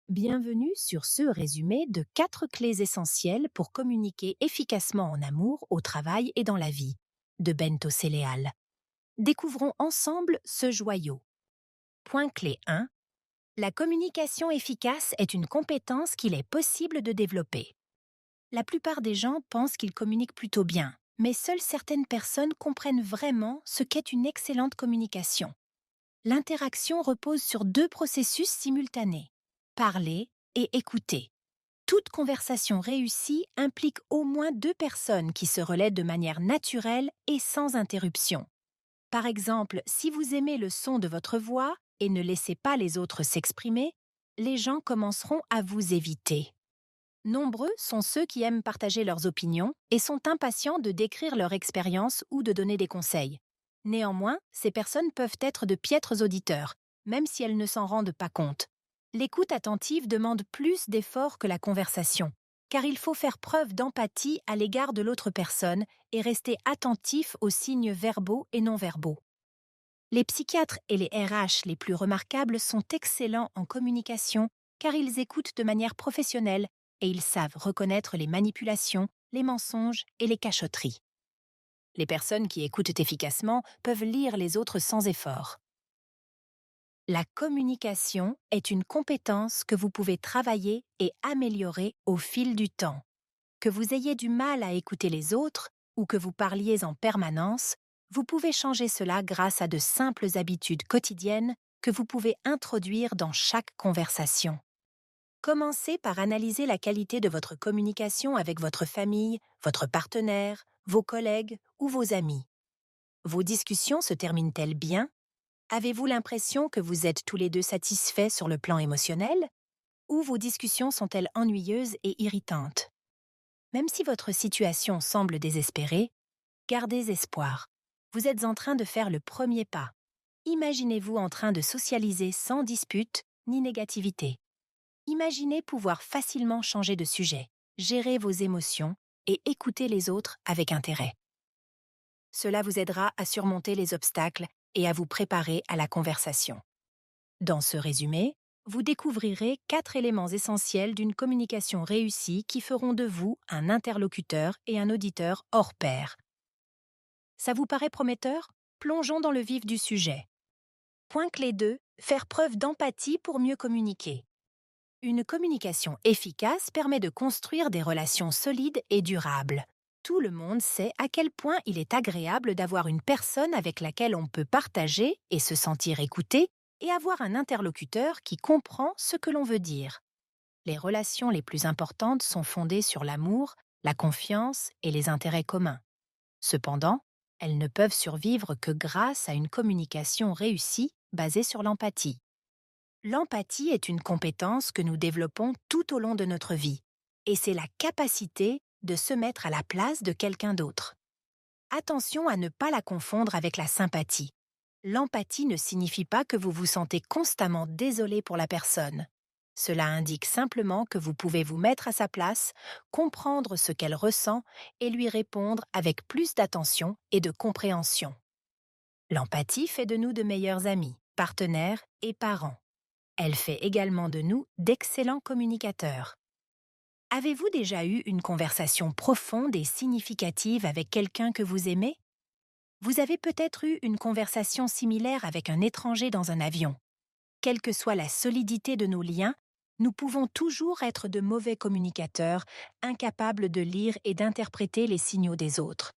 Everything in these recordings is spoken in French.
Bienvenue sur ce résumé de 4 clés essentielles pour communiquer efficacement en amour, au travail et dans la vie, de Bento Céléal. Découvrons ensemble ce joyau. Point clé 1. La communication efficace est une compétence qu'il est possible de développer. La plupart des gens pensent qu'ils communiquent plutôt bien, mais seules certaines personnes comprennent vraiment ce qu'est une excellente communication. L'interaction repose sur 2 processus simultanés: parler et écouter. Toute conversation réussie implique au moins 2 personnes qui se relaient de manière naturelle et sans interruption. Par exemple, si vous aimez le son de votre voix et ne laissez pas les autres s'exprimer, les gens commenceront à vous éviter. Nombreux sont ceux qui aiment partager leurs opinions et sont impatients de décrire leur expérience ou de donner des conseils. Néanmoins, ces personnes peuvent être de piètres auditeurs, même si elles ne s'en rendent pas compte. L'écoute attentive demande plus d'efforts que la conversation, car il faut faire preuve d'empathie à l'égard de l'autre personne et rester attentif aux signes verbaux et non verbaux. Les psychiatres et les RH les plus remarquables sont excellents en communication car ils écoutent de manière professionnelle et ils savent reconnaître les manipulations, les mensonges et les cachotteries. Les personnes qui écoutent efficacement peuvent lire les autres sans effort. La communication est une compétence que vous pouvez travailler et améliorer au fil du temps. Que vous ayez du mal à écouter les autres ou que vous parliez en permanence, vous pouvez changer cela grâce à de simples habitudes quotidiennes que vous pouvez introduire dans chaque conversation. Commencez par analyser la qualité de votre communication avec votre famille, votre partenaire, vos collègues ou vos amis. Vos discussions se terminent-elles bien? Avez-vous l'impression que vous êtes tous les deux satisfaits sur le plan émotionnel? Ou vos discussions sont-elles ennuyeuses et irritantes? Même si votre situation semble désespérée, gardez espoir. Vous êtes en train de faire le premier pas. Imaginez-vous en train de socialiser sans dispute ni négativité. Imaginez pouvoir facilement changer de sujet, gérer vos émotions et écouter les autres avec intérêt. Cela vous aidera à surmonter les obstacles et à vous préparer à la conversation. Dans ce résumé, vous découvrirez 4 éléments essentiels d'une communication réussie qui feront de vous un interlocuteur et un auditeur hors pair. Ça vous paraît prometteur? Plongeons dans le vif du sujet. Point clé 2. Faire preuve d'empathie pour mieux communiquer. Une communication efficace permet de construire des relations solides et durables. Tout le monde sait à quel point il est agréable d'avoir une personne avec laquelle on peut partager et se sentir écouté et avoir un interlocuteur qui comprend ce que l'on veut dire. Les relations les plus importantes sont fondées sur l'amour, la confiance et les intérêts communs. Cependant, elles ne peuvent survivre que grâce à une communication réussie basée sur l'empathie. L'empathie est une compétence que nous développons tout au long de notre vie, et c'est la capacité de se mettre à la place de quelqu'un d'autre. Attention à ne pas la confondre avec la sympathie. L'empathie ne signifie pas que vous vous sentez constamment désolé pour la personne. Cela indique simplement que vous pouvez vous mettre à sa place, comprendre ce qu'elle ressent et lui répondre avec plus d'attention et de compréhension. L'empathie fait de nous de meilleurs amis, partenaires et parents. Elle fait également de nous d'excellents communicateurs. Avez-vous déjà eu une conversation profonde et significative avec quelqu'un que vous aimez? Vous avez peut-être eu une conversation similaire avec un étranger dans un avion. Quelle que soit la solidité de nos liens, nous pouvons toujours être de mauvais communicateurs, incapables de lire et d'interpréter les signaux des autres.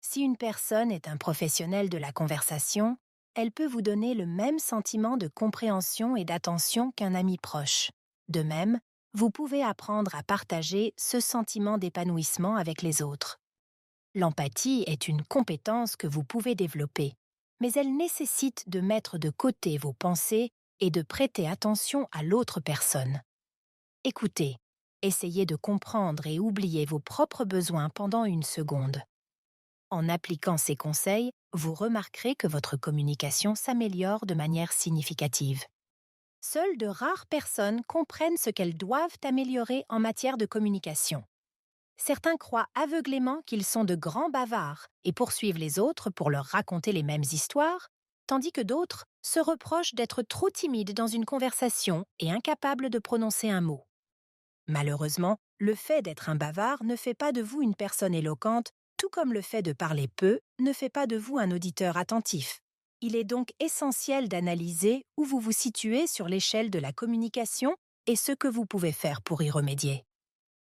Si une personne est un professionnel de la conversation, elle peut vous donner le même sentiment de compréhension et d'attention qu'un ami proche. De même, vous pouvez apprendre à partager ce sentiment d'épanouissement avec les autres. L'empathie est une compétence que vous pouvez développer, mais elle nécessite de mettre de côté vos pensées et de prêter attention à l'autre personne. Écoutez, essayez de comprendre et oublier vos propres besoins pendant une seconde. En appliquant ces conseils, vous remarquerez que votre communication s'améliore de manière significative. Seules de rares personnes comprennent ce qu'elles doivent améliorer en matière de communication. Certains croient aveuglément qu'ils sont de grands bavards et poursuivent les autres pour leur raconter les mêmes histoires, tandis que d'autres se reproche d'être trop timide dans une conversation et incapable de prononcer un mot. Malheureusement, le fait d'être un bavard ne fait pas de vous une personne éloquente, tout comme le fait de parler peu ne fait pas de vous un auditeur attentif. Il est donc essentiel d'analyser où vous vous situez sur l'échelle de la communication et ce que vous pouvez faire pour y remédier.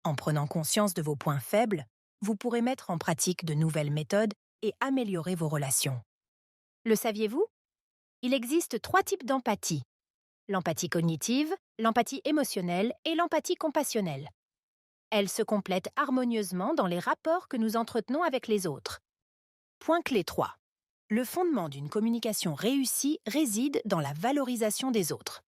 En prenant conscience de vos points faibles, vous pourrez mettre en pratique de nouvelles méthodes et améliorer vos relations. Le saviez-vous? Il existe 3 types d'empathie: l'empathie cognitive, l'empathie émotionnelle et l'empathie compassionnelle. Elles se complètent harmonieusement dans les rapports que nous entretenons avec les autres. Point clé 3. Le fondement d'une communication réussie réside dans la valorisation des autres.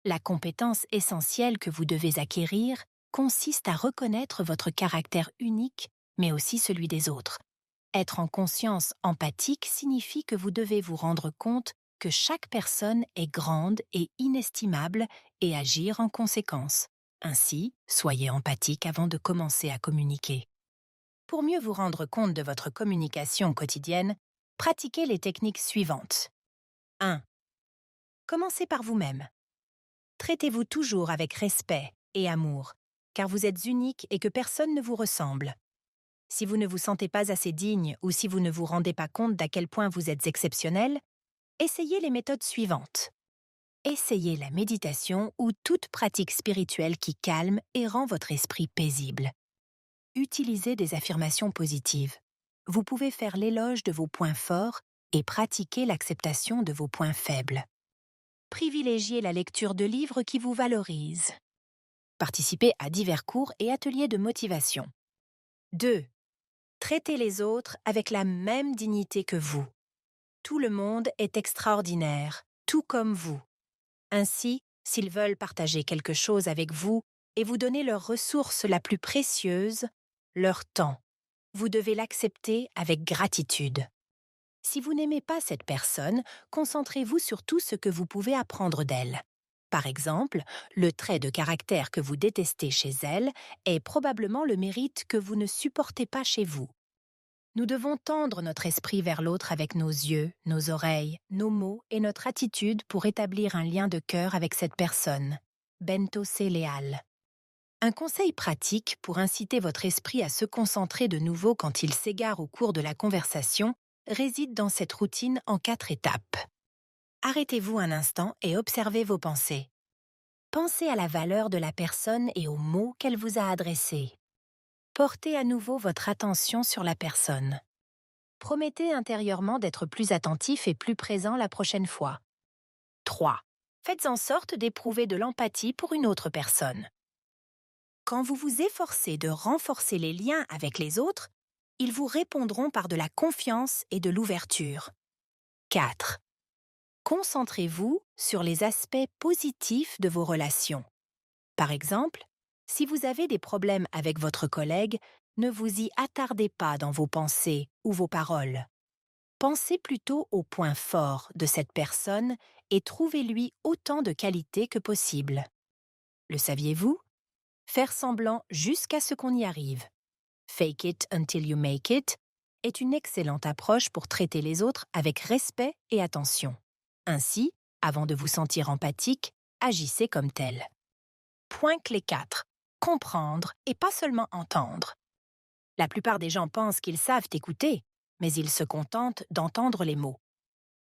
La compétence essentielle que vous devez acquérir consiste à reconnaître votre caractère unique, mais aussi celui des autres. Être en conscience empathique signifie que vous devez vous rendre compte que chaque personne est grande et inestimable et agir en conséquence. Ainsi, soyez empathique avant de commencer à communiquer. Pour mieux vous rendre compte de votre communication quotidienne, pratiquez les techniques suivantes. 1. Commencez par vous-même. Traitez-vous toujours avec respect et amour, car vous êtes unique et que personne ne vous ressemble. Si vous ne vous sentez pas assez digne ou si vous ne vous rendez pas compte d'à quel point vous êtes exceptionnel, essayez les méthodes suivantes. Essayez la méditation ou toute pratique spirituelle qui calme et rend votre esprit paisible. Utilisez des affirmations positives. Vous pouvez faire l'éloge de vos points forts et pratiquer l'acceptation de vos points faibles. Privilégiez la lecture de livres qui vous valorisent. Participez à divers cours et ateliers de motivation. 2. Traitez les autres avec la même dignité que vous. Tout le monde est extraordinaire, tout comme vous. Ainsi, s'ils veulent partager quelque chose avec vous et vous donner leur ressource la plus précieuse, leur temps, vous devez l'accepter avec gratitude. Si vous n'aimez pas cette personne, concentrez-vous sur tout ce que vous pouvez apprendre d'elle. Par exemple, le trait de caractère que vous détestez chez elle est probablement le mérite que vous ne supportez pas chez vous. Nous devons tendre notre esprit vers l'autre avec nos yeux, nos oreilles, nos mots et notre attitude pour établir un lien de cœur avec cette personne. Bento Leal. Un conseil pratique pour inciter votre esprit à se concentrer de nouveau quand il s'égare au cours de la conversation réside dans cette routine en 4 étapes. Arrêtez-vous un instant et observez vos pensées. Pensez à la valeur de la personne et aux mots qu'elle vous a adressés. Portez à nouveau votre attention sur la personne. Promettez intérieurement d'être plus attentif et plus présent la prochaine fois. 3. Faites en sorte d'éprouver de l'empathie pour une autre personne. Quand vous vous efforcez de renforcer les liens avec les autres, ils vous répondront par de la confiance et de l'ouverture. 4. Concentrez-vous sur les aspects positifs de vos relations. Par exemple, si vous avez des problèmes avec votre collègue, ne vous y attardez pas dans vos pensées ou vos paroles. Pensez plutôt aux points forts de cette personne et trouvez-lui autant de qualités que possible. Le saviez-vous? Faire semblant jusqu'à ce qu'on y arrive. Fake it until you make it est une excellente approche pour traiter les autres avec respect et attention. Ainsi, avant de vous sentir empathique, agissez comme tel. Point clé 4. Comprendre et pas seulement entendre. La plupart des gens pensent qu'ils savent écouter, mais ils se contentent d'entendre les mots.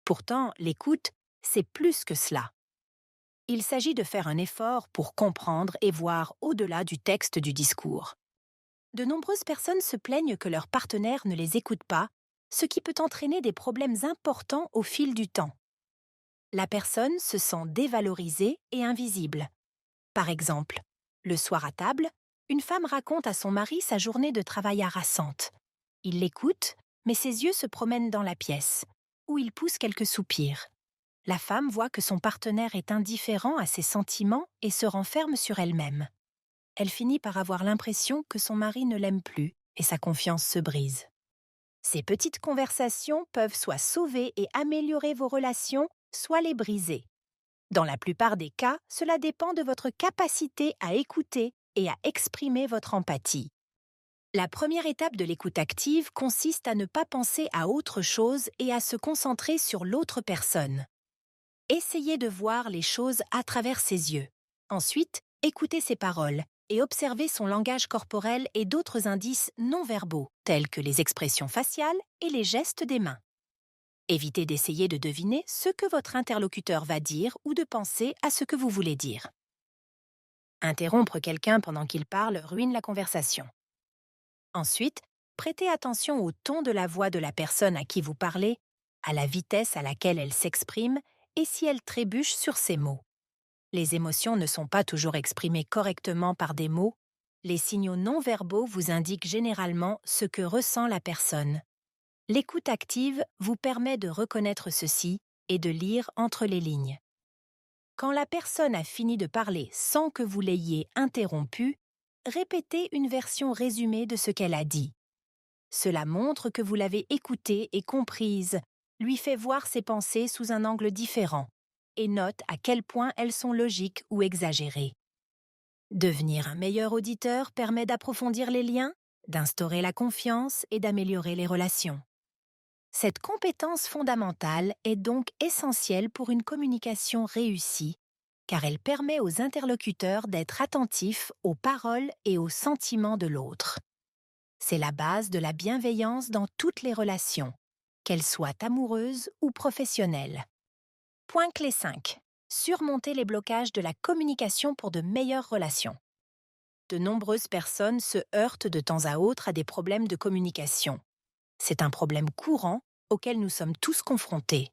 Pourtant, l'écoute, c'est plus que cela. Il s'agit de faire un effort pour comprendre et voir au-delà du texte du discours. De nombreuses personnes se plaignent que leur partenaire ne les écoute pas, ce qui peut entraîner des problèmes importants au fil du temps. La personne se sent dévalorisée et invisible. Par exemple, le soir à table, une femme raconte à son mari sa journée de travail harassante. Il l'écoute, mais ses yeux se promènent dans la pièce, où il pousse quelques soupirs. La femme voit que son partenaire est indifférent à ses sentiments et se renferme sur elle-même. Elle finit par avoir l'impression que son mari ne l'aime plus et sa confiance se brise. Ces petites conversations peuvent soit sauver et améliorer vos relations, soit les briser. Dans la plupart des cas, cela dépend de votre capacité à écouter et à exprimer votre empathie. La première étape de l'écoute active consiste à ne pas penser à autre chose et à se concentrer sur l'autre personne. Essayez de voir les choses à travers ses yeux. Ensuite, écoutez ses paroles et observez son langage corporel et d'autres indices non verbaux, tels que les expressions faciales et les gestes des mains. Évitez d'essayer de deviner ce que votre interlocuteur va dire ou de penser à ce que vous voulez dire. Interrompre quelqu'un pendant qu'il parle ruine la conversation. Ensuite, prêtez attention au ton de la voix de la personne à qui vous parlez, à la vitesse à laquelle elle s'exprime et si elle trébuche sur ses mots. Les émotions ne sont pas toujours exprimées correctement par des mots. Les signaux non verbaux vous indiquent généralement ce que ressent la personne. L'écoute active vous permet de reconnaître ceci et de lire entre les lignes. Quand la personne a fini de parler sans que vous l'ayez interrompue, répétez une version résumée de ce qu'elle a dit. Cela montre que vous l'avez écoutée et comprise, lui fait voir ses pensées sous un angle différent et note à quel point elles sont logiques ou exagérées. Devenir un meilleur auditeur permet d'approfondir les liens, d'instaurer la confiance et d'améliorer les relations. Cette compétence fondamentale est donc essentielle pour une communication réussie, car elle permet aux interlocuteurs d'être attentifs aux paroles et aux sentiments de l'autre. C'est la base de la bienveillance dans toutes les relations, qu'elles soient amoureuses ou professionnelles. Point clé 5. Surmonter les blocages de la communication pour de meilleures relations. De nombreuses personnes se heurtent de temps à autre à des problèmes de communication. C'est un problème courant auquel nous sommes tous confrontés.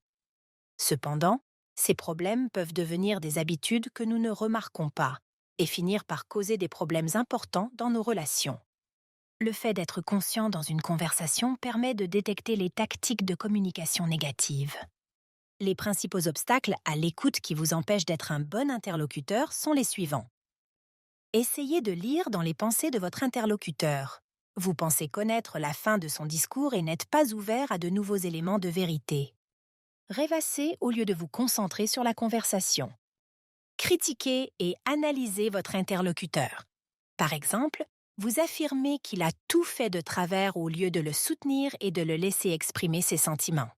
Cependant, ces problèmes peuvent devenir des habitudes que nous ne remarquons pas et finir par causer des problèmes importants dans nos relations. Le fait d'être conscient dans une conversation permet de détecter les tactiques de communication négatives. Les principaux obstacles à l'écoute qui vous empêchent d'être un bon interlocuteur sont les suivants. Essayez de lire dans les pensées de votre interlocuteur. Vous pensez connaître la fin de son discours et n'êtes pas ouvert à de nouveaux éléments de vérité. Rêvassez au lieu de vous concentrer sur la conversation. Critiquez et analysez votre interlocuteur. Par exemple, vous affirmez qu'il a tout fait de travers au lieu de le soutenir et de le laisser exprimer ses sentiments.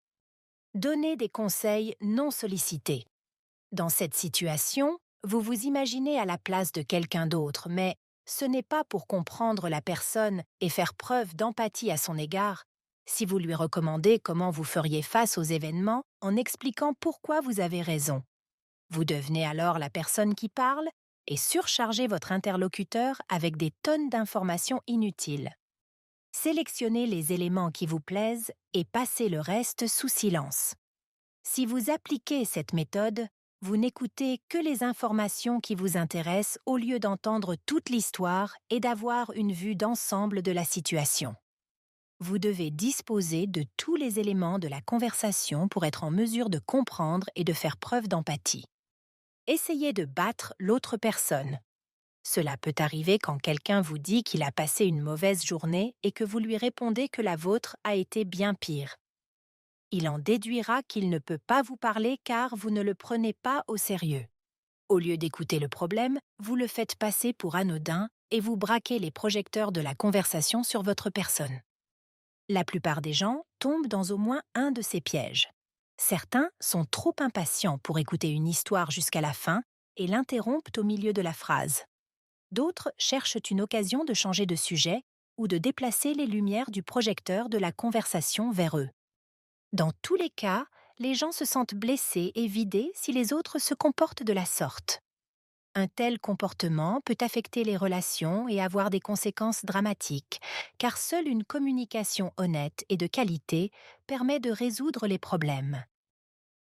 Donnez des conseils non sollicités. Dans cette situation, vous vous imaginez à la place de quelqu'un d'autre, mais ce n'est pas pour comprendre la personne et faire preuve d'empathie à son égard. Si vous lui recommandez comment vous feriez face aux événements en expliquant pourquoi vous avez raison. Vous devenez alors la personne qui parle et surchargez votre interlocuteur avec des tonnes d'informations inutiles. Sélectionnez les éléments qui vous plaisent et passez le reste sous silence. Si vous appliquez cette méthode, vous n'écoutez que les informations qui vous intéressent au lieu d'entendre toute l'histoire et d'avoir une vue d'ensemble de la situation. Vous devez disposer de tous les éléments de la conversation pour être en mesure de comprendre et de faire preuve d'empathie. Essayez de battre l'autre personne. Cela peut arriver quand quelqu'un vous dit qu'il a passé une mauvaise journée et que vous lui répondez que la vôtre a été bien pire. Il en déduira qu'il ne peut pas vous parler car vous ne le prenez pas au sérieux. Au lieu d'écouter le problème, vous le faites passer pour anodin et vous braquez les projecteurs de la conversation sur votre personne. La plupart des gens tombent dans au moins un de ces pièges. Certains sont trop impatients pour écouter une histoire jusqu'à la fin et l'interrompent au milieu de la phrase. D'autres cherchent une occasion de changer de sujet ou de déplacer les lumières du projecteur de la conversation vers eux. Dans tous les cas, les gens se sentent blessés et vidés si les autres se comportent de la sorte. Un tel comportement peut affecter les relations et avoir des conséquences dramatiques, car seule une communication honnête et de qualité permet de résoudre les problèmes.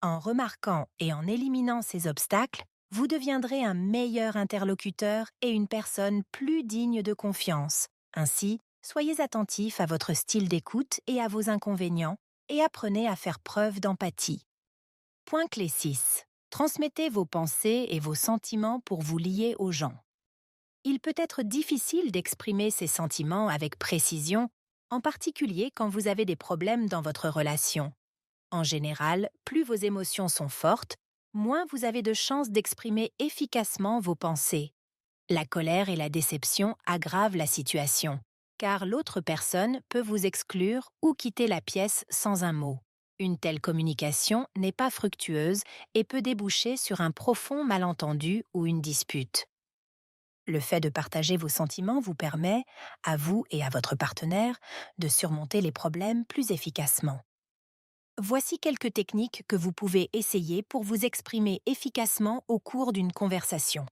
En remarquant et en éliminant ces obstacles, vous deviendrez un meilleur interlocuteur et une personne plus digne de confiance. Ainsi, soyez attentif à votre style d'écoute et à vos inconvénients et apprenez à faire preuve d'empathie. Point clé 6. Transmettez vos pensées et vos sentiments pour vous lier aux gens. Il peut être difficile d'exprimer ces sentiments avec précision, en particulier quand vous avez des problèmes dans votre relation. En général, plus vos émotions sont fortes, moins vous avez de chances d'exprimer efficacement vos pensées. La colère et la déception aggravent la situation, car l'autre personne peut vous exclure ou quitter la pièce sans un mot. Une telle communication n'est pas fructueuse et peut déboucher sur un profond malentendu ou une dispute. Le fait de partager vos sentiments vous permet, à vous et à votre partenaire, de surmonter les problèmes plus efficacement. Voici quelques techniques que vous pouvez essayer pour vous exprimer efficacement au cours d'une conversation.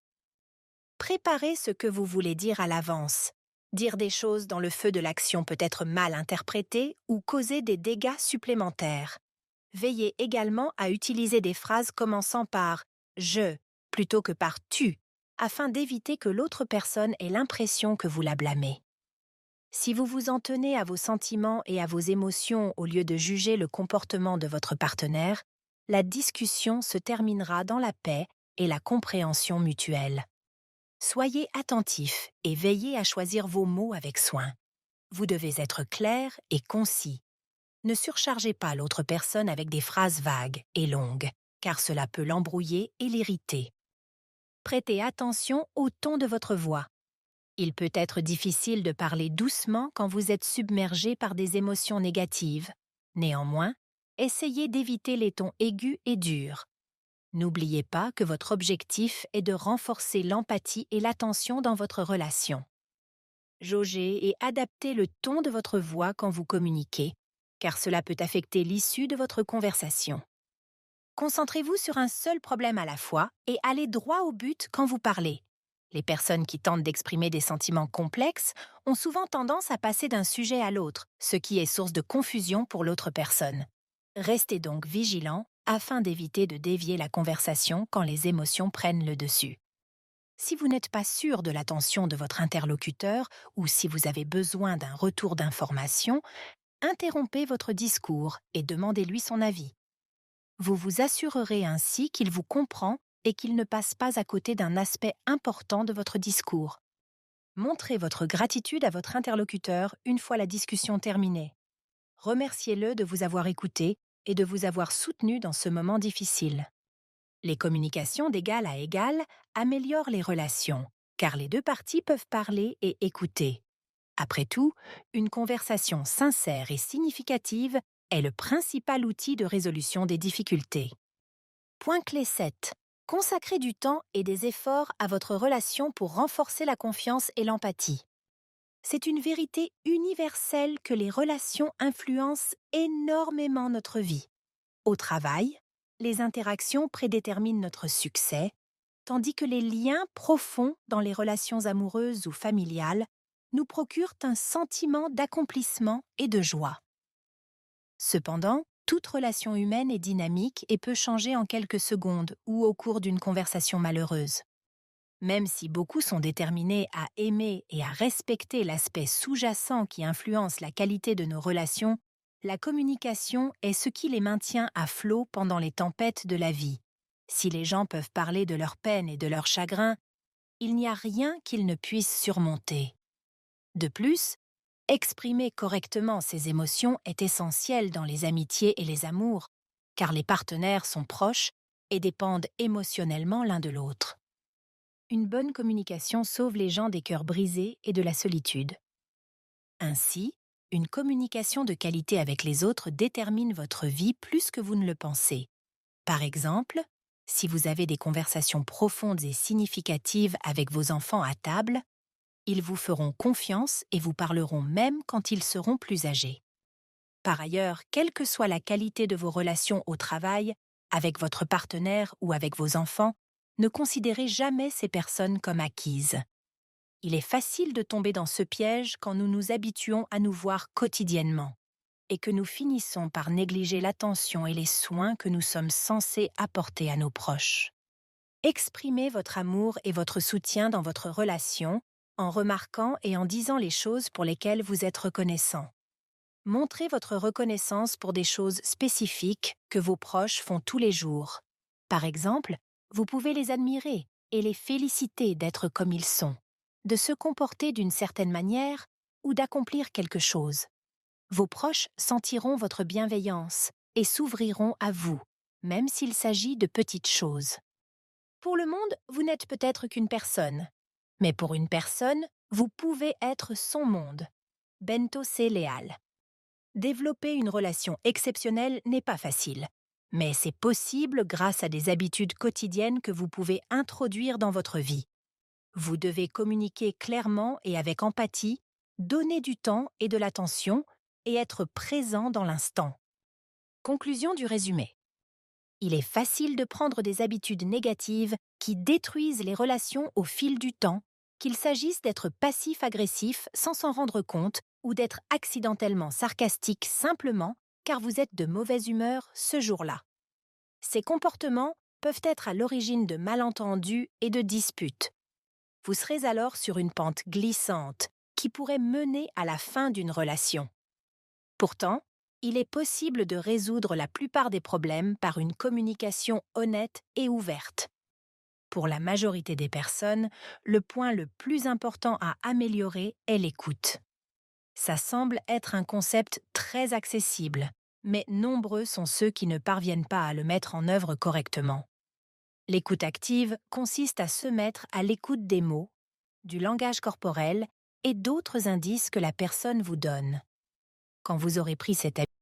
Préparez ce que vous voulez dire à l'avance. Dire des choses dans le feu de l'action peut être mal interprété ou causer des dégâts supplémentaires. Veillez également à utiliser des phrases commençant par « je » plutôt que par « tu », afin d'éviter que l'autre personne ait l'impression que vous la blâmez. Si vous vous en tenez à vos sentiments et à vos émotions au lieu de juger le comportement de votre partenaire, la discussion se terminera dans la paix et la compréhension mutuelle. Soyez attentif et veillez à choisir vos mots avec soin. Vous devez être clair et concis. Ne surchargez pas l'autre personne avec des phrases vagues et longues, car cela peut l'embrouiller et l'irriter. Prêtez attention au ton de votre voix. Il peut être difficile de parler doucement quand vous êtes submergé par des émotions négatives. Néanmoins, essayez d'éviter les tons aigus et durs. N'oubliez pas que votre objectif est de renforcer l'empathie et l'attention dans votre relation. Jaugez et adaptez le ton de votre voix quand vous communiquez, car cela peut affecter l'issue de votre conversation. Concentrez-vous sur un seul problème à la fois et allez droit au but quand vous parlez. Les personnes qui tentent d'exprimer des sentiments complexes ont souvent tendance à passer d'un sujet à l'autre, ce qui est source de confusion pour l'autre personne. Restez donc vigilant afin d'éviter de dévier la conversation quand les émotions prennent le dessus. Si vous n'êtes pas sûr de l'attention de votre interlocuteur ou si vous avez besoin d'un retour d'information, interrompez votre discours et demandez-lui son avis. Vous vous assurerez ainsi qu'il vous comprend et qu'il ne passe pas à côté d'un aspect important de votre discours. Montrez votre gratitude à votre interlocuteur une fois la discussion terminée. Remerciez-le de vous avoir écouté et de vous avoir soutenu dans ce moment difficile. Les communications d'égal à égal améliorent les relations, car les deux parties peuvent parler et écouter. Après tout, une conversation sincère et significative est le principal outil de résolution des difficultés. Point clé 7. Consacrez du temps et des efforts à votre relation pour renforcer la confiance et l'empathie. C'est une vérité universelle que les relations influencent énormément notre vie. Au travail, les interactions prédéterminent notre succès, tandis que les liens profonds dans les relations amoureuses ou familiales nous procurent un sentiment d'accomplissement et de joie. Cependant, toute relation humaine est dynamique et peut changer en quelques secondes ou au cours d'une conversation malheureuse. Même si beaucoup sont déterminés à aimer et à respecter l'aspect sous-jacent qui influence la qualité de nos relations, la communication est ce qui les maintient à flot pendant les tempêtes de la vie. Si les gens peuvent parler de leurs peines et de leurs chagrins, il n'y a rien qu'ils ne puissent surmonter. De plus, exprimer correctement ses émotions est essentiel dans les amitiés et les amours, car les partenaires sont proches et dépendent émotionnellement l'un de l'autre. Une bonne communication sauve les gens des cœurs brisés et de la solitude. Ainsi, une communication de qualité avec les autres détermine votre vie plus que vous ne le pensez. Par exemple, si vous avez des conversations profondes et significatives avec vos enfants à table, ils vous feront confiance et vous parleront même quand ils seront plus âgés. Par ailleurs, quelle que soit la qualité de vos relations au travail, avec votre partenaire ou avec vos enfants, ne considérez jamais ces personnes comme acquises. Il est facile de tomber dans ce piège quand nous nous habituons à nous voir quotidiennement et que nous finissons par négliger l'attention et les soins que nous sommes censés apporter à nos proches. Exprimez votre amour et votre soutien dans votre relation en remarquant et en disant les choses pour lesquelles vous êtes reconnaissant. Montrez votre reconnaissance pour des choses spécifiques que vos proches font tous les jours. Par exemple, vous pouvez les admirer et les féliciter d'être comme ils sont, de se comporter d'une certaine manière ou d'accomplir quelque chose. Vos proches sentiront votre bienveillance et s'ouvriront à vous, même s'il s'agit de petites choses. Pour le monde, vous n'êtes peut-être qu'une personne, mais pour une personne, vous pouvez être son monde. Bento C. Léal. Développer une relation exceptionnelle n'est pas facile, mais c'est possible grâce à des habitudes quotidiennes que vous pouvez introduire dans votre vie. Vous devez communiquer clairement et avec empathie, donner du temps et de l'attention et être présent dans l'instant. Conclusion du résumé. Il est facile de prendre des habitudes négatives qui détruisent les relations au fil du temps, qu'il s'agisse d'être passif-agressif sans s'en rendre compte ou d'être accidentellement sarcastique simplement car vous êtes de mauvaise humeur ce jour-là. Ces comportements peuvent être à l'origine de malentendus et de disputes. Vous serez alors sur une pente glissante qui pourrait mener à la fin d'une relation. Pourtant, il est possible de résoudre la plupart des problèmes par une communication honnête et ouverte. Pour la majorité des personnes, le point le plus important à améliorer est l'écoute. Ça semble être un concept très accessible, mais nombreux sont ceux qui ne parviennent pas à le mettre en œuvre correctement. L'écoute active consiste à se mettre à l'écoute des mots, du langage corporel et d'autres indices que la personne vous donne. Quand vous aurez pris cette habitude,